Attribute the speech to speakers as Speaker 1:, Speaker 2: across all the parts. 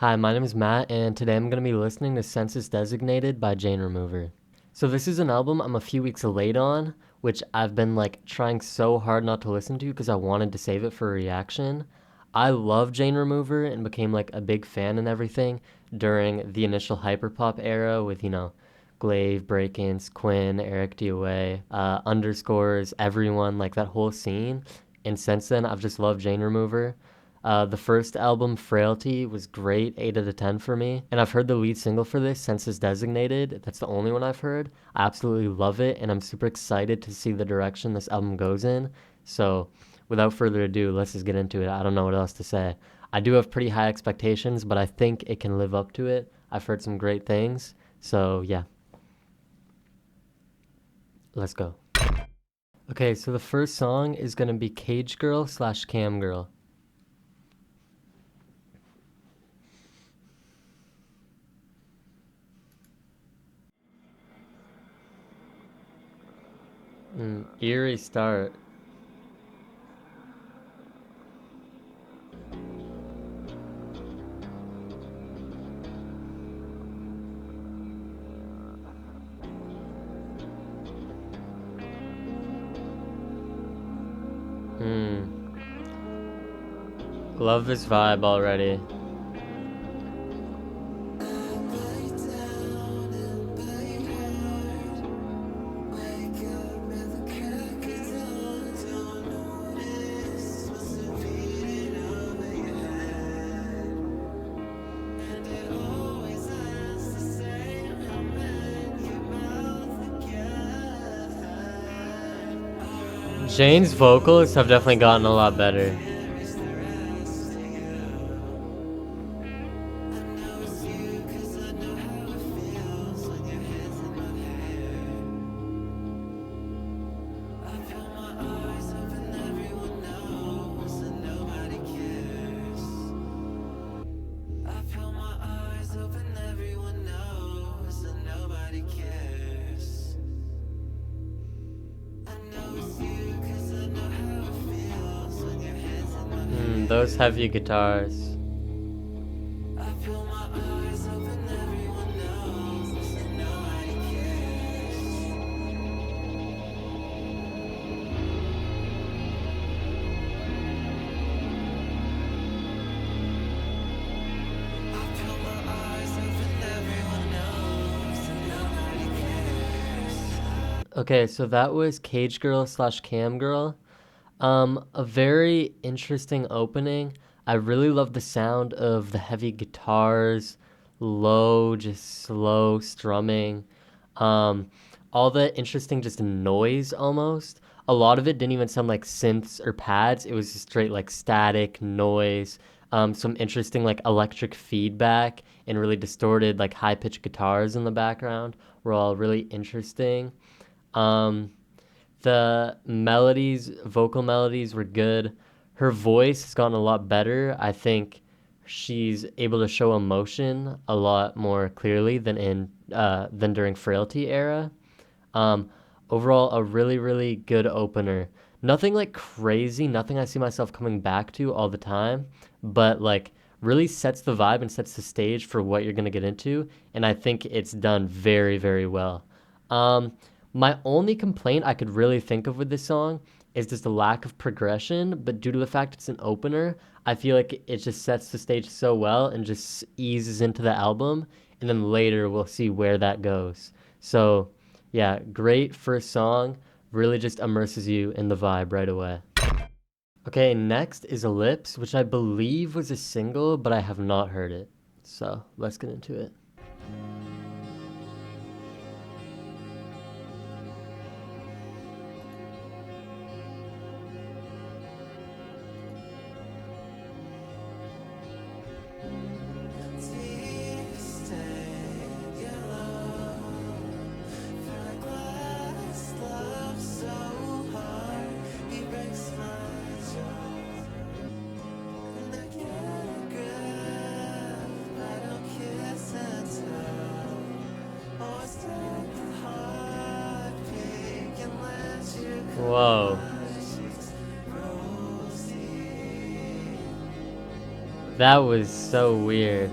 Speaker 1: Hi, my name is Matt, and today I'm going to be listening to Census Designated by Jane Remover. So this is an album I'm a few weeks late on, which I've been trying so hard not to listen to because I wanted to save it for a reaction. I love Jane Remover and became a big fan and everything during the initial hyperpop era with, Glaive, Break-Ins, Quinn, Eric DOA, Underscores, everyone, that whole scene. And since then, I've just loved Jane Remover. The first album, Frailty, was great, 8 out of 10 for me. And I've heard the lead single for this, Census Designated. That's the only one I've heard. I absolutely love it, and I'm super excited to see the direction this album goes in. So, without further ado, let's just get into it. I don't know what else to say. I do have pretty high expectations, but I think it can live up to it. I've heard some great things. So, yeah. Let's go. Okay, so the first song is going to be Cage Girl / Camgirl. Eerie start. Love this vibe already. Jane's vocals have definitely gotten a lot better. Those heavy guitars. Okay, so that was Cage Girl / Camgirl. A very interesting opening. I really love the sound of the heavy guitars, low, just slow strumming. Um, all the interesting just noise almost. A lot of it didn't even sound like synths or pads. It was just straight static noise. Some interesting electric feedback and really distorted high pitched guitars in the background were all really interesting. Um, the melodies, vocal melodies were good. Her voice has gotten a lot better. I think she's able to show emotion a lot more clearly than during Frailty era. Um, Overall, a really really good opener. Nothing crazy, nothing I see myself coming back to all the time, but really sets the vibe and sets the stage for what you're gonna get into, and I think it's done very very well. Um, my only complaint I could really think of with this song is just the lack of progression, but due to the fact it's an opener, I feel like it just sets the stage so well and just eases into the album, and then later we'll see where that goes. So, yeah, great first song, really just immerses you in the vibe right away. Okay, next is Ellipse, which I believe was a single, but I have not heard it. So, let's get into it. Whoa. That was so weird.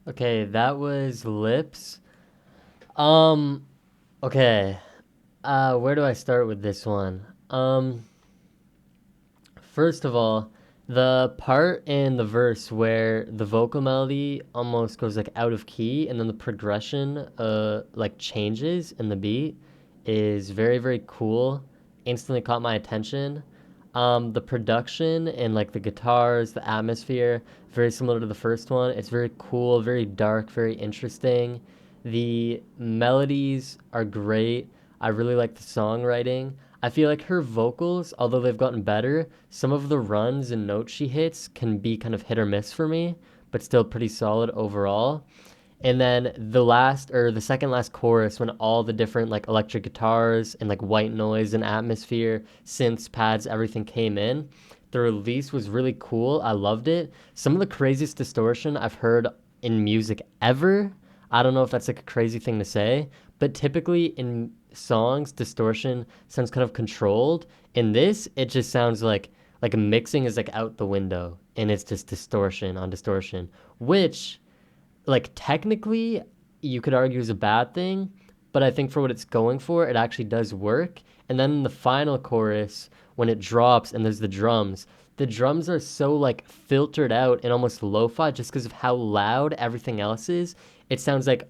Speaker 1: Okay, that was Lips. Um, okay. Where do I start with this one? First of all, the part in the verse where the vocal melody almost goes like out of key and then the progression like changes in the beat is very very cool. Instantly caught my attention. The production and like the guitars, the atmosphere, very similar to the first one. It's very cool, very dark, very interesting. The melodies are great. I really like the songwriting. I feel like her vocals, although they've gotten better, some of the runs and notes she hits can be kind of hit or miss for me, but still pretty solid overall. And then the second last chorus, when all the different like electric guitars and like white noise and atmosphere, synths, pads, everything came in. The release was really cool. I loved it. Some of the craziest distortion I've heard in music ever. I don't know if that's like a crazy thing to say, but typically in songs, distortion sounds kind of controlled. In this, it just sounds like mixing is like out the window and it's just distortion on distortion, which like technically you could argue is a bad thing, but I think for what it's going for, it actually does work. And then the final chorus, when it drops and there's the drums are so like filtered out and almost lo-fi just because of how loud everything else is. It sounds like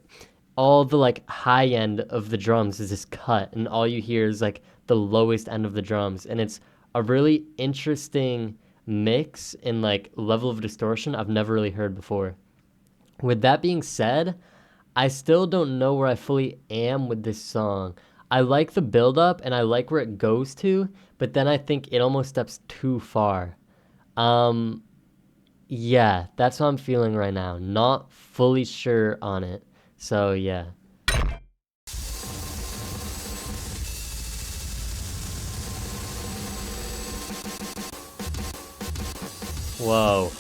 Speaker 1: all the like high end of the drums is just cut, and all you hear is like the lowest end of the drums, and it's a really interesting mix and like level of distortion I've never really heard before. With that being said, I still don't know where I fully am with this song. I like the build up and I like where it goes to, but then I think it almost steps too far. Um yeah, that's how I'm feeling right now. Not fully sure on it. So yeah. Whoa.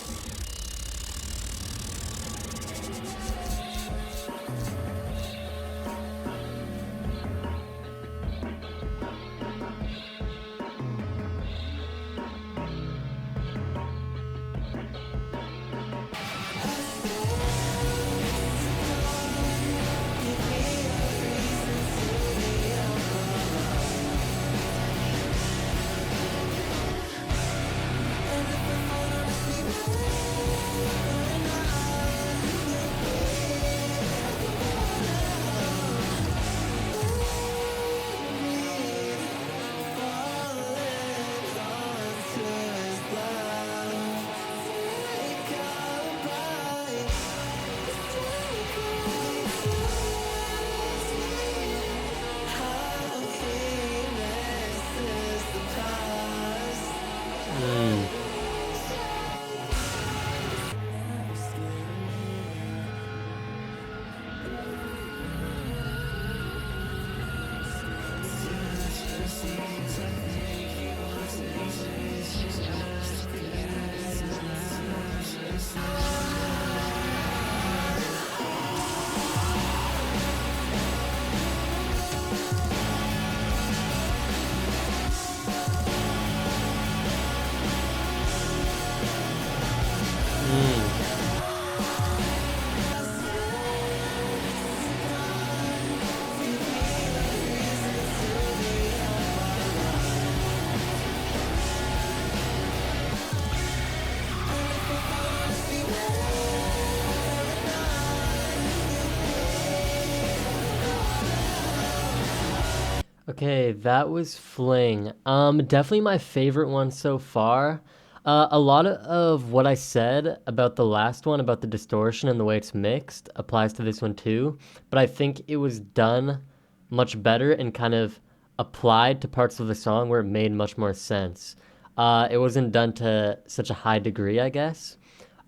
Speaker 1: Mm. Mm. Okay, that was Fling. Definitely my favorite one so far. A lot of what I said about the last one, about the distortion and the way it's mixed, applies to this one too. But I think it was done much better and kind of applied to parts of the song where it made much more sense. It wasn't done to such a high degree, I guess.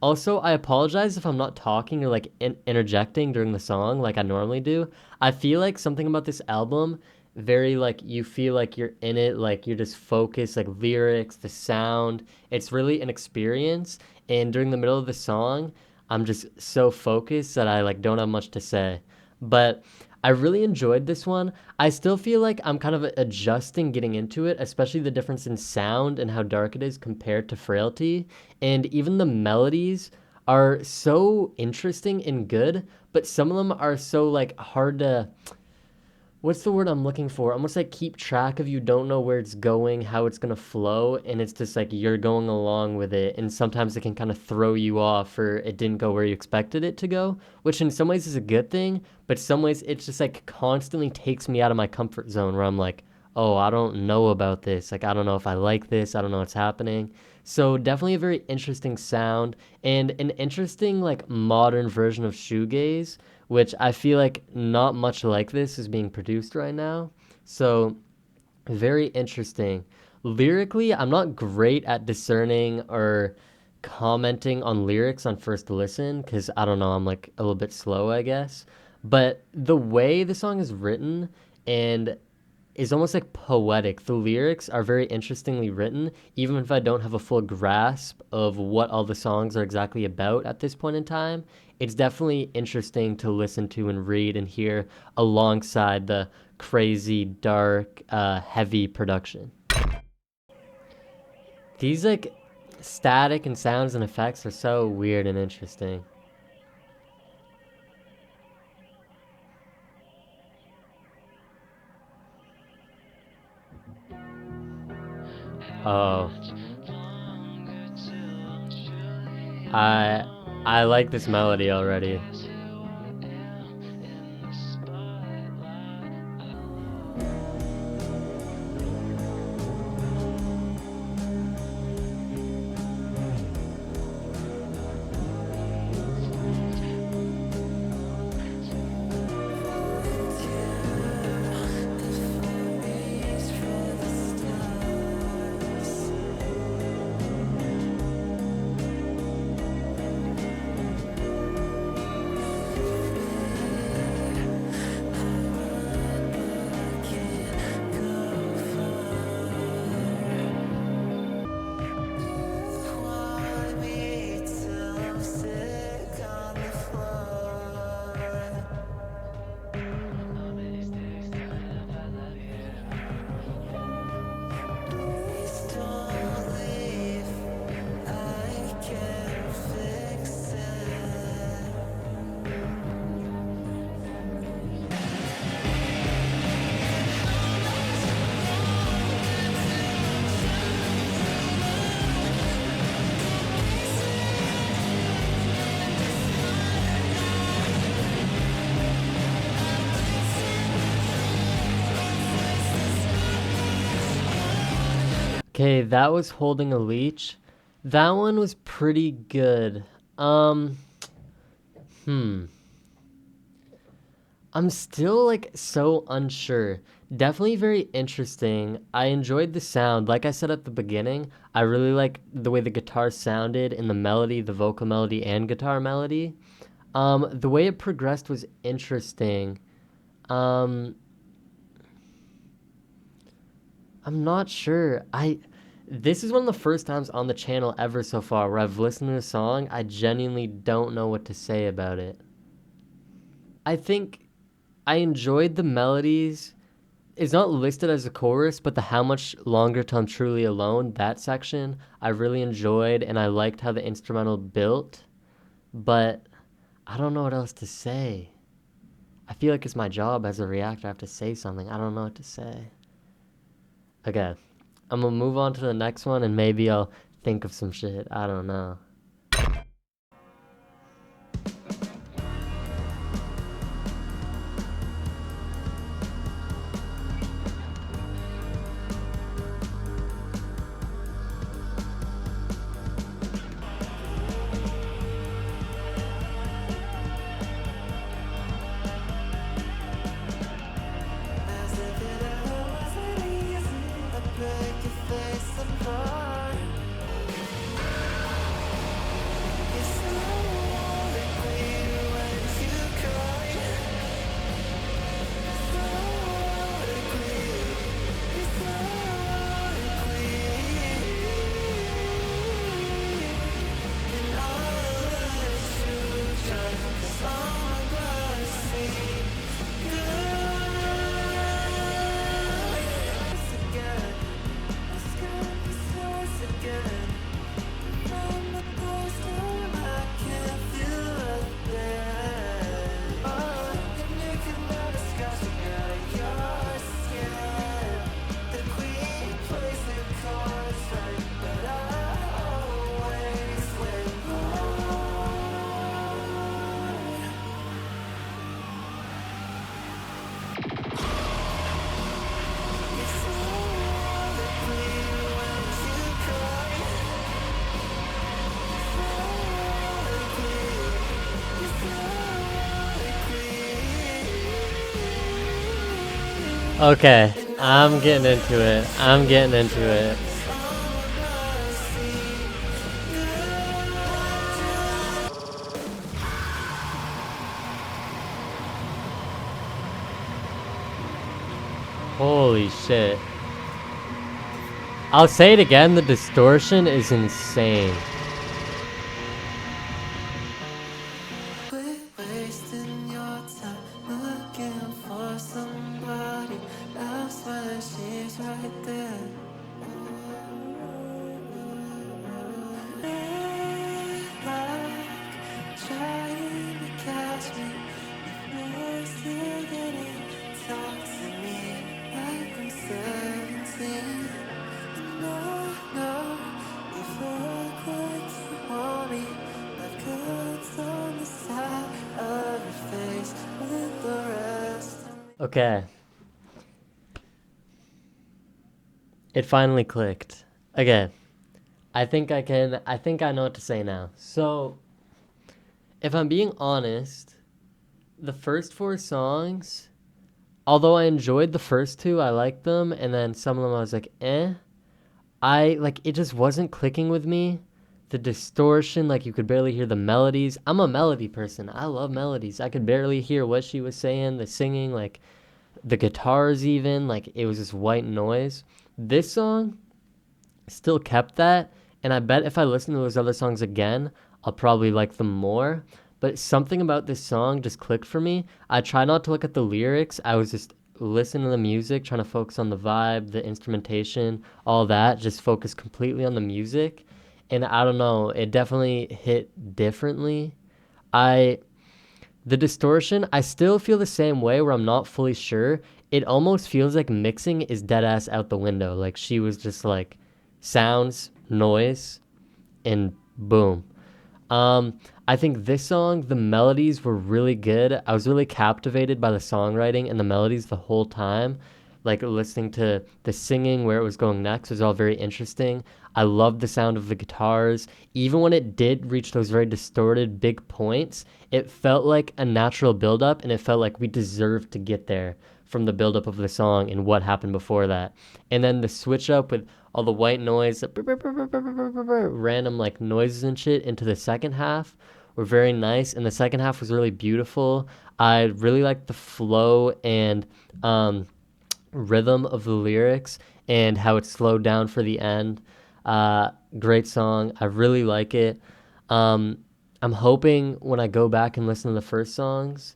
Speaker 1: Also, I apologize if I'm not talking or like interjecting during the song like I normally do. I feel like something about this album very like you feel like you're in it, like you're just focused, like lyrics, the sound. It's really an experience. And during the middle of the song, I'm just so focused that I like don't have much to say. But I really enjoyed this one. I still feel like I'm kind of adjusting getting into it, especially the difference in sound and how dark it is compared to Frailty. And even the melodies are so interesting and good, but some of them are so like hard to, what's the word I'm looking for? Almost like keep track of. You don't know where it's going, how it's gonna flow, and it's just like you're going along with it. And sometimes it can kind of throw you off, or it didn't go where you expected it to go, which in some ways is a good thing, but some ways it's just like constantly takes me out of my comfort zone where I'm like, oh, I don't know about this. Like I don't know if I like this. I don't know what's happening. So definitely a very interesting sound and an interesting like modern version of shoegaze, which I feel like not much like this is being produced right now. So very interesting. Lyrically, I'm not great at discerning or commenting on lyrics on first listen because I don't know, I'm like a little bit slow, I guess. But the way the song is written and is almost like poetic. The lyrics are very interestingly written, even if I don't have a full grasp of what all the songs are exactly about at this point in time. It's definitely interesting to listen to and read and hear alongside the crazy, dark, heavy production. These like static and sounds and effects are so weird and interesting. Oh, I I like this melody already. Okay, that was Holding a Leech. That one was pretty good. Um, hmm. I'm still like so unsure. Definitely very interesting. I enjoyed the sound. Like I said at the beginning, I really like the way the guitar sounded and the melody, the vocal melody and guitar melody. The way it progressed was interesting. Um, I'm not sure. This is one of the first times on the channel ever so far where I've listened to a song. I genuinely don't know what to say about it. I think I enjoyed the melodies. It's not listed as a chorus, but the How Much Longer Till I'm Truly Alone, that section, I really enjoyed and I liked how the instrumental built, but I don't know what else to say. I feel like it's my job as a reactor. I have to say something. I don't know what to say. Okay, I'm gonna move on to the next one and maybe I'll think of some shit. I don't know. Okay, I'm getting into it. I'm getting into it. Holy shit. I'll say it again, the distortion is insane. Okay. It finally clicked. Okay. I think I know what to say now. So, if I'm being honest, the first four songs, although I enjoyed the first two, I liked them, and then some of them I was like, eh. It just wasn't clicking with me. The distortion, like you could barely hear the melodies. I'm a melody person. I love melodies. I could barely hear what she was saying, the singing, like the guitars even, like it was just white noise. This song still kept that, and I bet if I listen to those other songs again, I'll probably like them more. But something about this song just clicked for me. I try not to look at the lyrics. I was just listening to the music, trying to focus on the vibe, the instrumentation, all that. Just focus completely on the music. And I don't know, it definitely hit differently. I The distortion, I still feel the same way where I'm not fully sure. It almost feels like mixing is dead ass out the window. Like she was just like sounds, noise, and boom. I think this song, the melodies were really good. I was really captivated by the songwriting and the melodies the whole time. Like listening to the singing, where it was going next, was all very interesting. I loved the sound of the guitars. Even when it did reach those very distorted big points, it felt like a natural buildup, and it felt like we deserved to get there from the buildup of the song and what happened before that. And then the switch up with all the white noise, random like noises and shit into the second half were very nice, and the second half was really beautiful. I really liked the flow and rhythm of the lyrics and how it slowed down for the end. Great song. I really like it. Um, I'm hoping when I go back and listen to the first songs,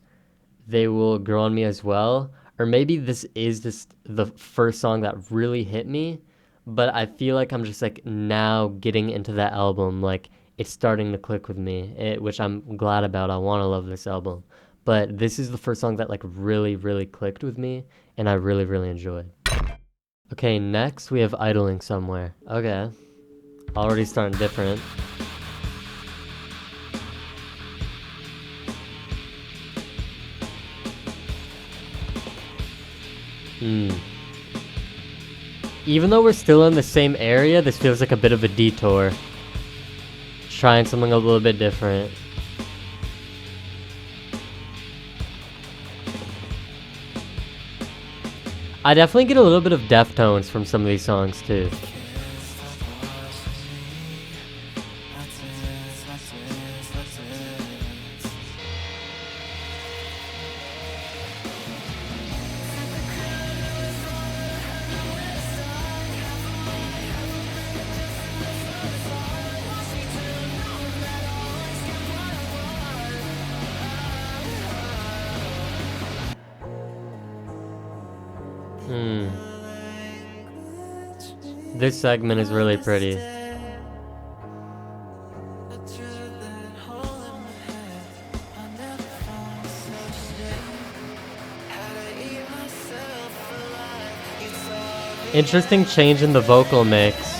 Speaker 1: they will grow on me as well. Or maybe this is just the first song that really hit me, but I feel like I'm just like now getting into that album. Like it's starting to click with me, which I'm glad about. I want to love this album. But this is the first song that like really, really clicked with me, and I really, really enjoyed. Okay, next we have Idling Somewhere. Okay, already starting different. Even though we're still in the same area, this feels like a bit of a detour. Trying something a little bit different. I definitely get a little bit of Deftones from some of these songs too. This segment is really pretty. Interesting change in the vocal mix.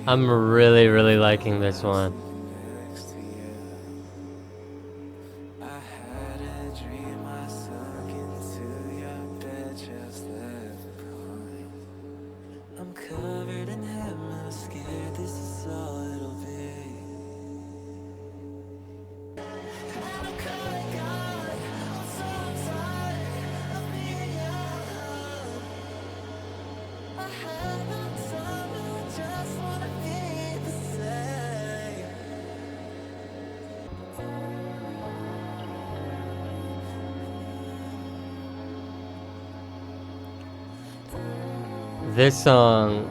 Speaker 1: I'm really, really liking this one.
Speaker 2: I'm covered in hem, I'm scared this is all it'll be. And I'm coming on, I'm so tired of being young. I have no time, I just wanna be the same.
Speaker 1: This song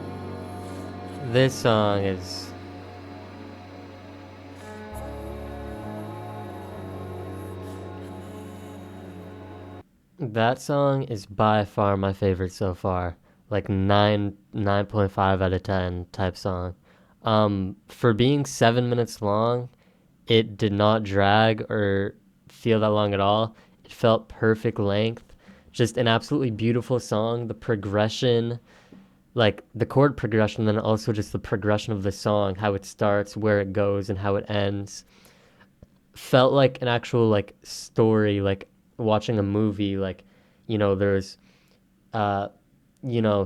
Speaker 1: is that song is by far my favorite so far. Like 9.5 out of 10 type song. For being 7 minutes long, it did not drag or feel that long at all. It felt perfect length. Just an absolutely beautiful song. The progression, like the chord progression, then also just the progression of the song, how it starts, where it goes, and how it ends, felt like an actual like story, like watching a movie. Like, there's uh,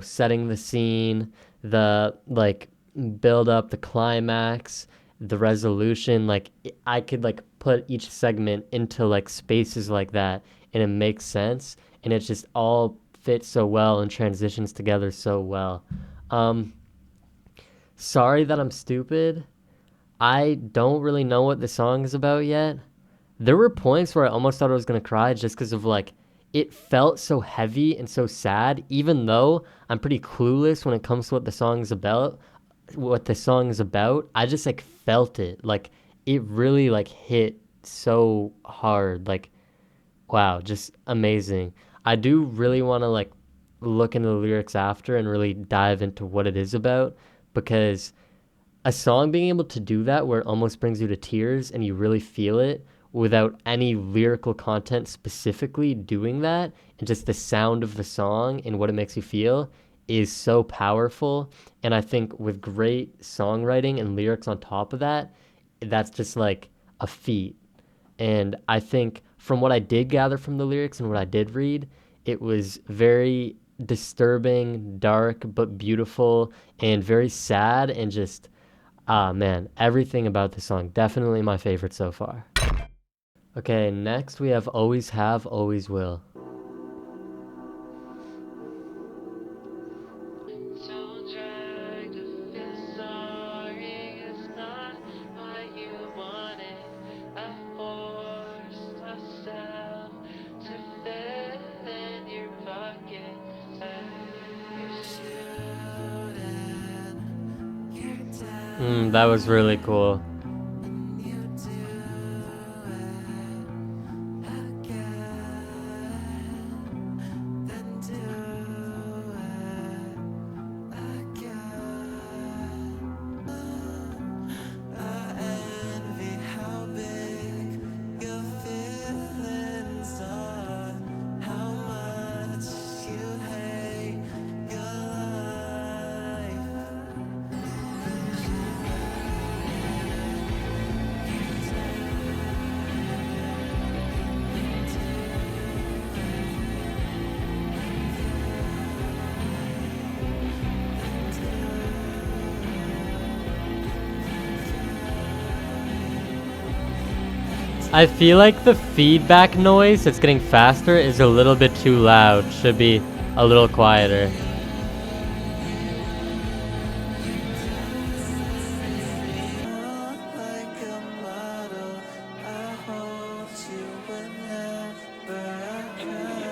Speaker 1: setting the scene, the like build up, the climax, the resolution. Like I could like put each segment into like spaces like that, and it makes sense, and it just all fits so well and transitions together so well. Um, Sorry that I'm stupid. I don't really know what the song is about yet. There were points where I almost thought I was gonna cry just because of like it felt so heavy and so sad, even though I'm pretty clueless when it comes to what the song is about. What the song is about, I just like felt it. Like it really like hit so hard. Like wow, just amazing. I do really want to like look into the lyrics after and really dive into what it is about, because a song being able to do that where it almost brings you to tears and you really feel it without any lyrical content specifically doing that, and just the sound of the song and what it makes you feel is so powerful. And I think with great songwriting and lyrics on top of that, that's just like a feat. And I think from what I did gather from the lyrics and what I did read, it was very disturbing, dark, but beautiful, and very sad, and just man, everything about the song. Definitely my favorite so far. Okay, next we have Always Have, Always Will. That was really cool. I feel like the feedback noise that's getting faster is a little bit too loud. Should be a little quieter.
Speaker 2: Like a model, I hold you whenever I cry.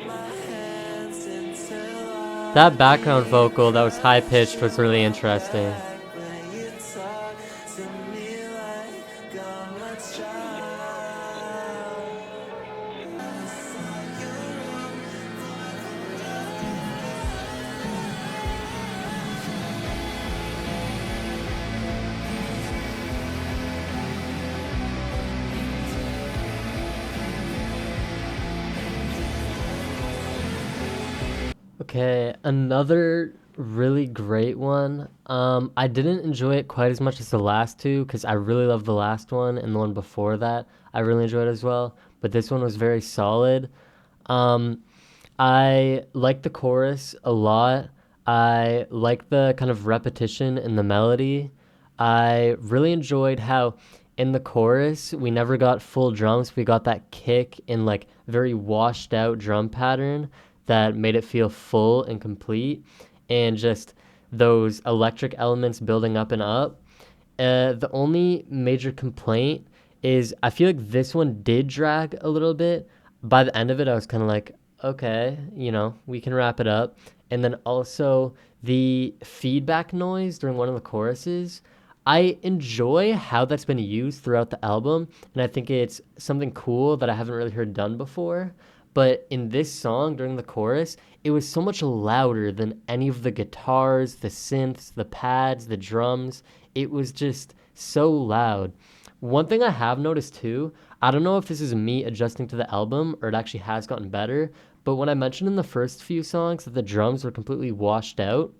Speaker 2: My hands into
Speaker 1: That background vocal that was high pitched was really interesting.
Speaker 2: when you talk to me like I'm a child.
Speaker 1: Okay, another really great one. I didn't enjoy it quite as much as the last two because I really loved the last one and the one before that. I really enjoyed as well, but this one was very solid. Um, I like the chorus a lot. I like the kind of repetition in the melody. I really enjoyed how in the chorus we never got full drums. We got that kick in like very washed out drum pattern that made it feel full and complete, and just those electric elements building up and up. The only major complaint is I feel like this one did drag a little bit. By the end of it, I was kind of like, okay, we can wrap it up. And then also the feedback noise during one of the choruses. I enjoy how that's been used throughout the album, and I think it's something cool that I haven't really heard done before. But in this song, during the chorus, it was so much louder than any of the guitars, the synths, the pads, the drums. It was just so loud. One thing I have noticed too, I don't know if this is me adjusting to the album or it actually has gotten better, but when I mentioned in the first few songs that the drums were completely washed out,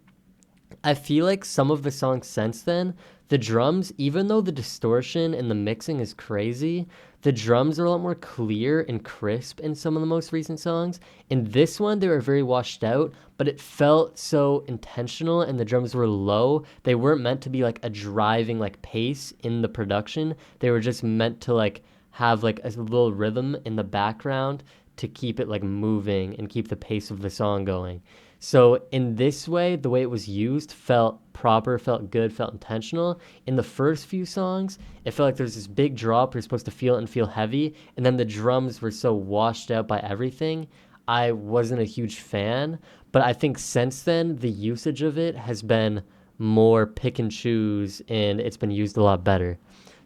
Speaker 1: I feel like some of the songs since then, the drums, even though the distortion and the mixing is crazy, the drums are a lot more clear and crisp in some of the most recent songs. In this one, they were very washed out, but it felt so intentional and the drums were low. They weren't meant to be like a driving like pace in the production. They were just meant to like have like a little rhythm in the background to keep it like moving and keep the pace of the song going. So in this way, the way it was used felt proper, felt good, felt intentional. In the first few songs, it felt like there's this big drop. You're supposed to feel it and feel heavy, and then the drums were so washed out by everything. I wasn't a huge fan, but I think since then the usage of it has been more pick and choose, and it's been used a lot better.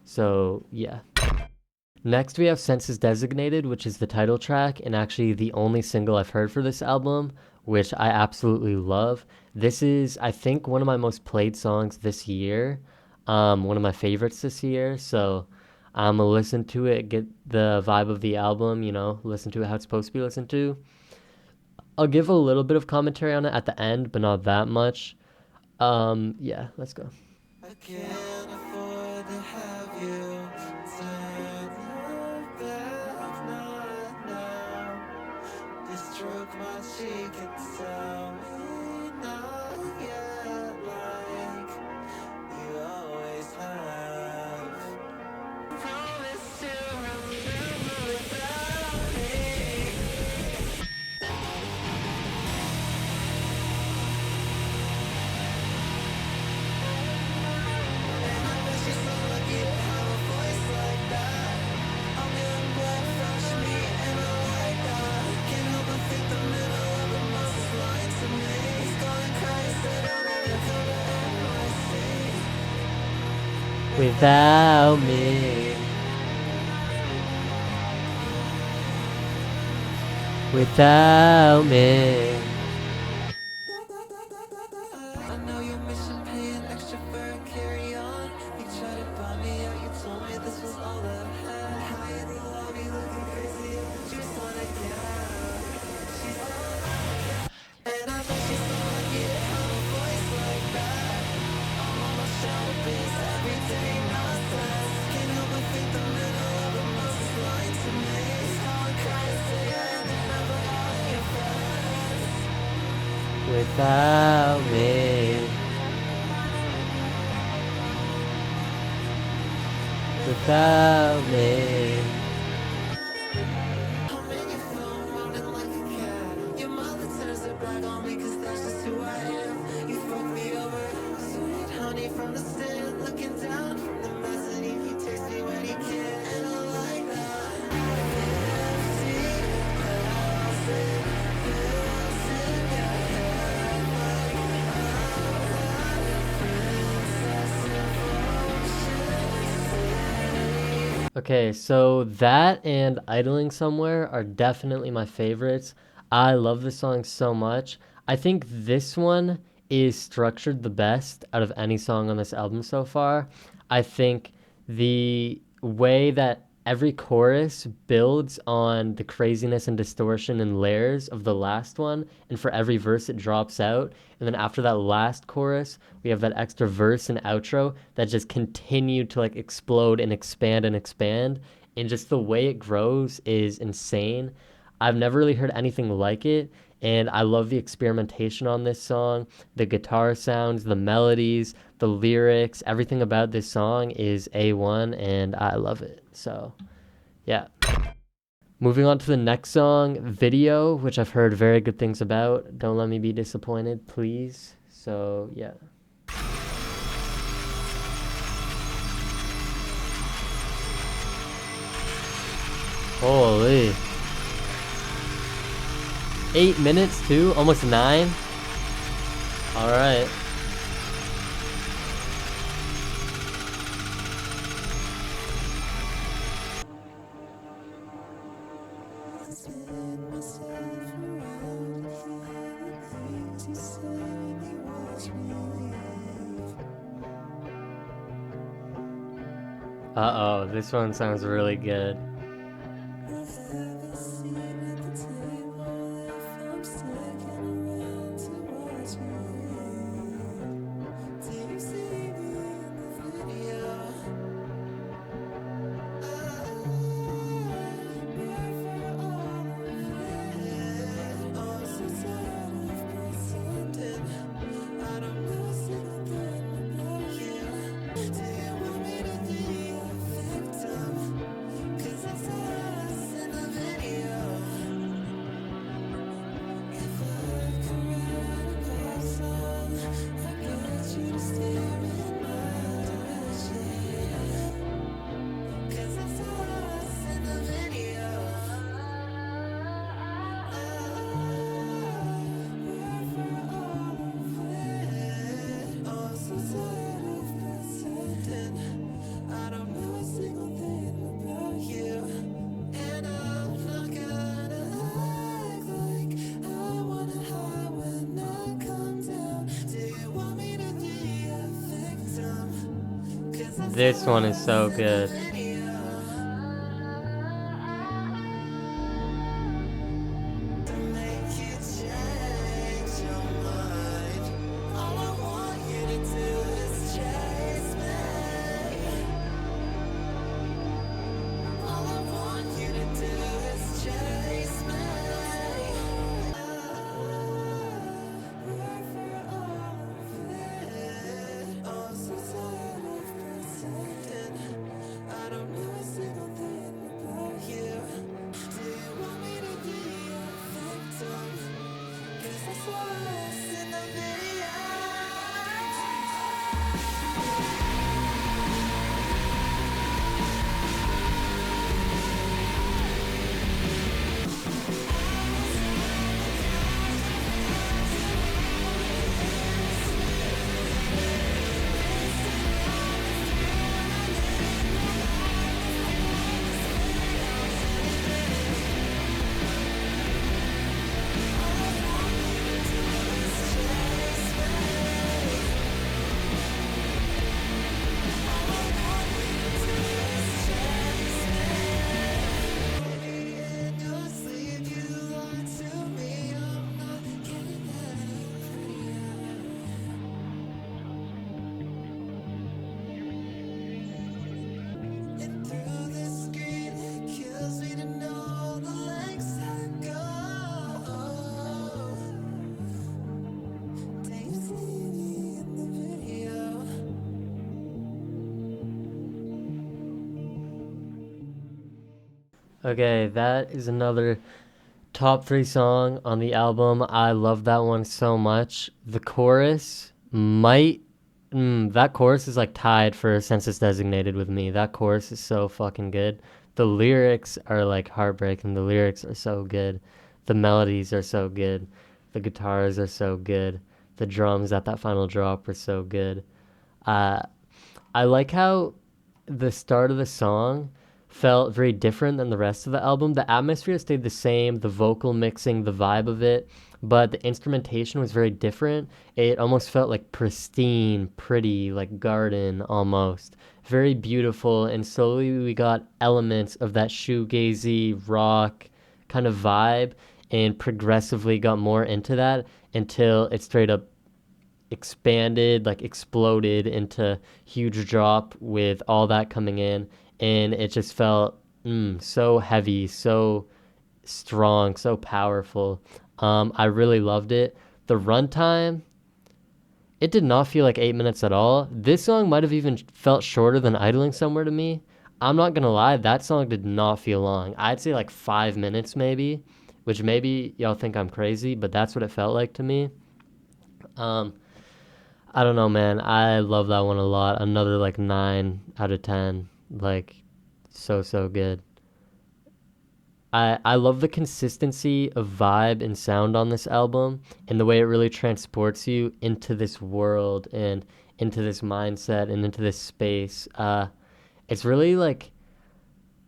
Speaker 1: So yeah. Next, we have Census Designated, which is the title track and actually the only single I've heard for this album, which I absolutely love. This is, I think, one of my most played songs this year, one of my favorites this year. So I'm going to listen to it, get the vibe of the album, listen to it how it's supposed to be listened to. I'll give a little bit of commentary on it at the end, but not that much. Yeah, let's go.
Speaker 2: I can't afford to have you turn your back, not now. Just stroke my cheek and tell me not yet, like you always have. Promise to remember without me.
Speaker 1: Without me. Without me.
Speaker 2: I know you're missing paying extra for a carry on. You tried to buy me out, you told me this was all that I had. High in the lobby looking crazy, just wanna get out. She's and I bet she's so lucky to have a voice like that. I'm on my showbiz, everyday nonsense. Can't help but think the middle of the month is lying to me. It's how I cry and say I never all your friends.
Speaker 1: Without me. without me.
Speaker 2: I'll make you feel mountain like a cat. Your mother turns her back on me 'cause that's just who I am. You fuck me over, sweet honey from the stand, looking down from the mezzanine. You taste me when you can, and I like that. 50,000 pills in your head, like I'm a princess of ocean.
Speaker 1: Okay, so that and Idling Somewhere are definitely my favorites. I love this song so much. I think this one is structured the best out of any song on this album so far. I think the way that every chorus builds on the craziness and distortion and layers of the last one, and for every verse it drops out. And then after that last chorus, we have that extra verse and outro that just continue to like explode and expand and expand. And just the way it grows is insane. I've never really heard anything like it. And I love the experimentation on this song, the guitar sounds, the melodies, the lyrics, everything about this song is A1 and I love it. So, yeah. Moving on to the next song, Video, which I've heard very good things about. Don't let me be disappointed, please. So, yeah. Holy. 8 minutes too? Almost 9? Alright.
Speaker 2: Spin myself around, hear the things you say when you watch me leave.
Speaker 1: Uh-oh, this one sounds really good.
Speaker 2: Have a seat at the table if I'm sticking around to watch me leave. Do you see me in the video? For all of it. I'm so tired of pretending I don't know a single thing about you. Do you want me to be a victim? 'Cause that's us in the video. If I could write a pop song, I'd get you to steer in my direction. 'Cause that's us in the video. Word for all of it. I'm so tired of pretending I don't know a single thing about you. And I'm not gonna act like I wanna hide when I come down. Do you want me to be a victim? 'Cause that's
Speaker 1: This one is so
Speaker 2: us in the
Speaker 1: good.
Speaker 2: video. To make you change your mind. All I want you to do is chase me. All I want you to do is chase me. Word for all of it. I'm so tired of pretending I
Speaker 1: Okay, that is another top three song on the album. I love that one so much. The chorus might. That chorus is like tied for Census Designated with me. That chorus is so fucking good. The lyrics are like heartbreaking. The lyrics are so good. The melodies are so good. The guitars are so good. The drums at that final drop are so good. Uh, I like how the start of the song felt very different than the rest of the album. The atmosphere stayed the same, the vocal mixing, the vibe of it, but the instrumentation was very different. It almost felt like pristine, pretty, like garden almost. Very beautiful, and slowly we got elements of that shoegazy rock kind of vibe and progressively got more into that until it straight up expanded, like exploded into huge drop with all that coming in, and it just felt so heavy, so strong, so powerful. I really loved it. The runtime, it did not feel like 8 minutes at all. This song might have even felt shorter than Idling Somewhere to me. I'm not gonna lie, that song did not feel long. I'd say like 5 minutes maybe, which maybe y'all think I'm crazy, but that's what it felt like to me. Um, I don't know, man. I love that one a lot. Another like 9 out of 10. Like, so good. I love the consistency of vibe and sound on this album and the way it really transports you into this world and into this mindset and into this space. It's really like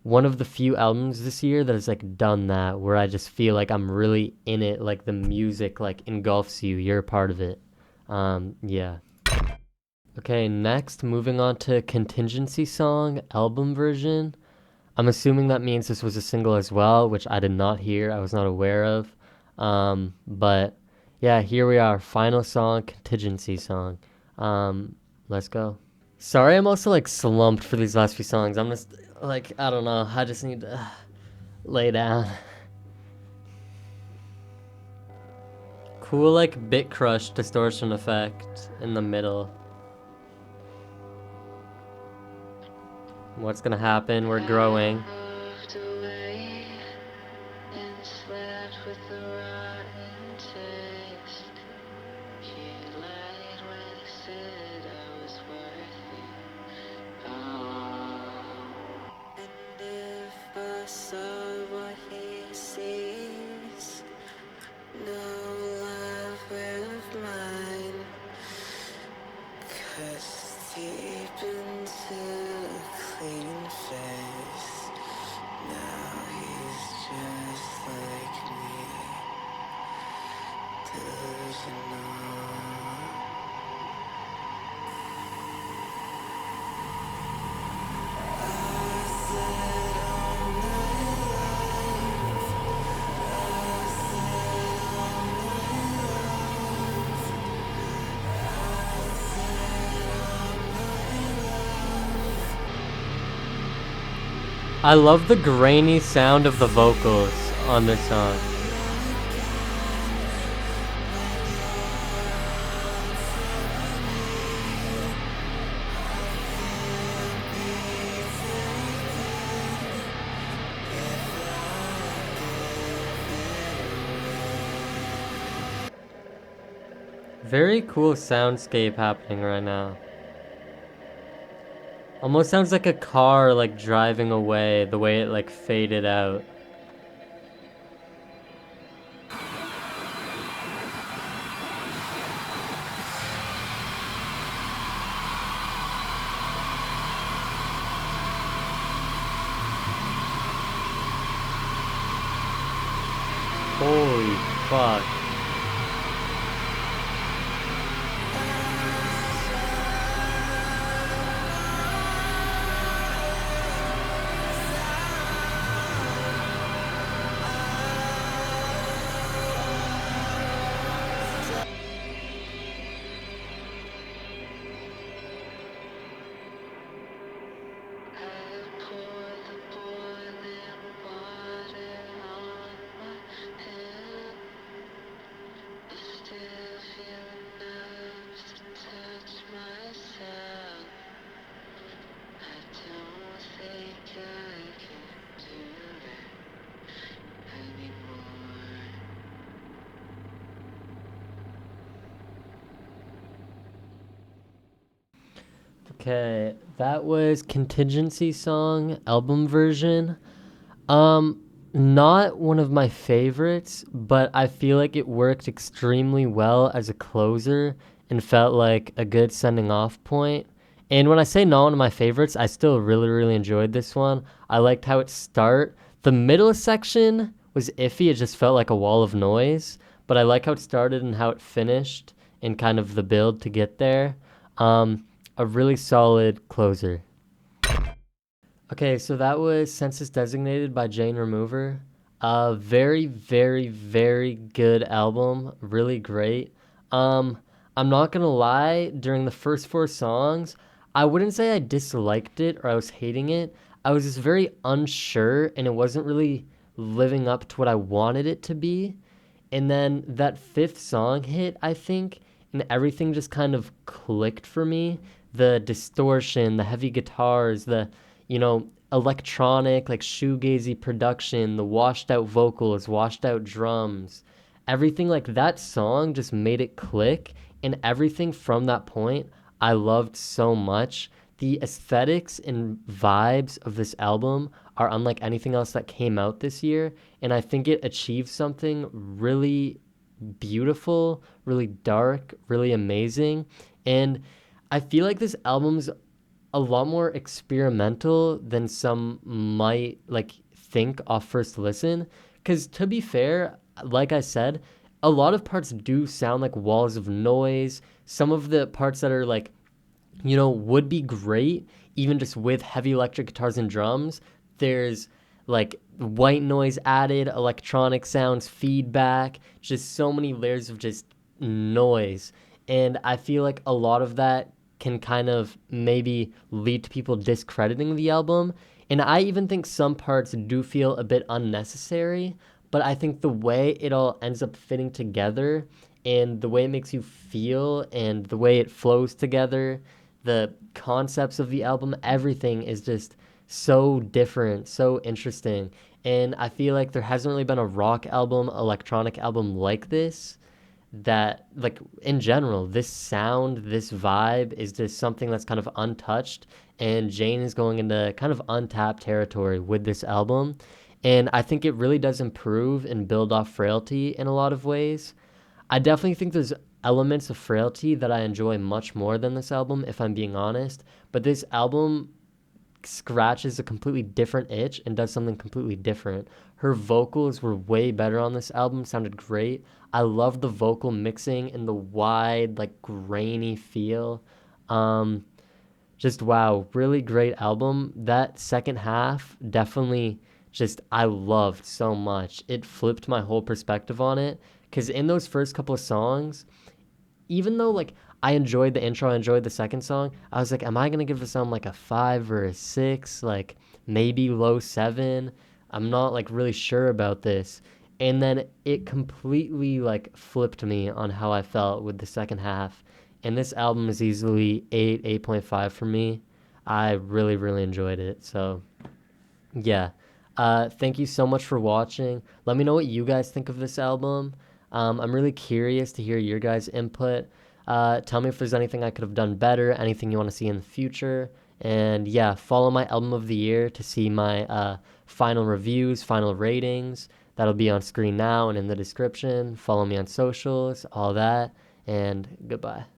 Speaker 1: one of the few albums this year that has like done that where I just feel like I'm really in it. Like the music like engulfs you. You're a part of it. Yeah. Okay, next, moving on to Contingency Song album version. I'm assuming that means this was a single as well, which I did not hear, I was not aware of. But yeah, here we are, final song, Contingency Song. Let's go. Sorry, I'm also like slumped for these last few songs. I'm just like, I don't know, I just need to lay down. Cool, like bit crush distortion effect in the middle. What's gonna happen? We're growing.
Speaker 2: Deep into a clean face. Now he's just like me. Does you know?
Speaker 1: I love the grainy sound of the vocals on this song. Very cool soundscape happening right now. Almost sounds like a car like driving away, the way it like faded out. Holy fuck. Okay, that was Contingency Song album version. Um, Not one of my favorites, but I feel like it worked extremely well as a closer and felt like a good sending off point. And when I say not one of my favorites, I still really, really enjoyed this one. I liked how it start. The middle section was iffy. It just felt like a wall of noise, but I like how it started and how it finished and kind of the build to get there. Um, a really solid closer. Okay, so that was Census Designated by Jane Remover. Very, very, very good album. Really great. Um, I'm not gonna lie, during the first four songs, I wouldn't say I disliked it or I was hating it. I was just very unsure and it wasn't really living up to what I wanted it to be. And then that fifth song hit, I think, and everything just kind of clicked for me. The distortion, the heavy guitars, the, electronic, like shoegazy production, the washed out vocals, washed out drums, everything like that song just made it click. And everything from that point, I loved so much. The aesthetics and vibes of this album are unlike anything else that came out this year. And I think it achieved something really beautiful, really dark, really amazing. And I feel like this album's a lot more experimental than some might like think off first listen. Because to be fair, like I said, a lot of parts do sound like walls of noise. Some of the parts that are like, would be great, even just with heavy electric guitars and drums. There's like white noise added, electronic sounds, feedback, just so many layers of just noise. And I feel like a lot of that can kind of maybe lead to people discrediting the album. And I even think some parts do feel a bit unnecessary, but I think the way it all ends up fitting together and the way it makes you feel and the way it flows together, the concepts of the album, everything is just so different, so interesting. And I feel like there hasn't really been a rock album, electronic album like this that like in general this sound, this vibe is just something that's kind of untouched, and Jane is going into kind of untapped territory with this album. And I think it really does improve and build off Frailty in a lot of ways. I definitely think there's elements of Frailty that I enjoy much more than this album, if I'm being honest. But this album scratches a completely different itch and does something completely different. Her vocals were way better on this album, sounded great. I love the vocal mixing and the wide, like grainy feel. Um, just wow, really great album. That second half definitely just I loved so much. It flipped my whole perspective on it because in those first couple of songs, even though like I enjoyed the intro, I enjoyed the second song, I was like, am I gonna give this song like a 5 or a 6? Like maybe low 7. I'm not like really sure about this. And then it completely like flipped me on how I felt with the second half. And this album is easily 8, 8.5 for me. I really, really enjoyed it. So yeah. Thank you so much for watching. Let me know what you guys think of this album. I'm really curious to hear your guys' input. Tell me if there's anything I could have done better, anything you want to see in the future. And yeah, follow my album of the year to see my final reviews, final ratings. That'll be on screen now and in the description. Follow me on socials, all that. And goodbye.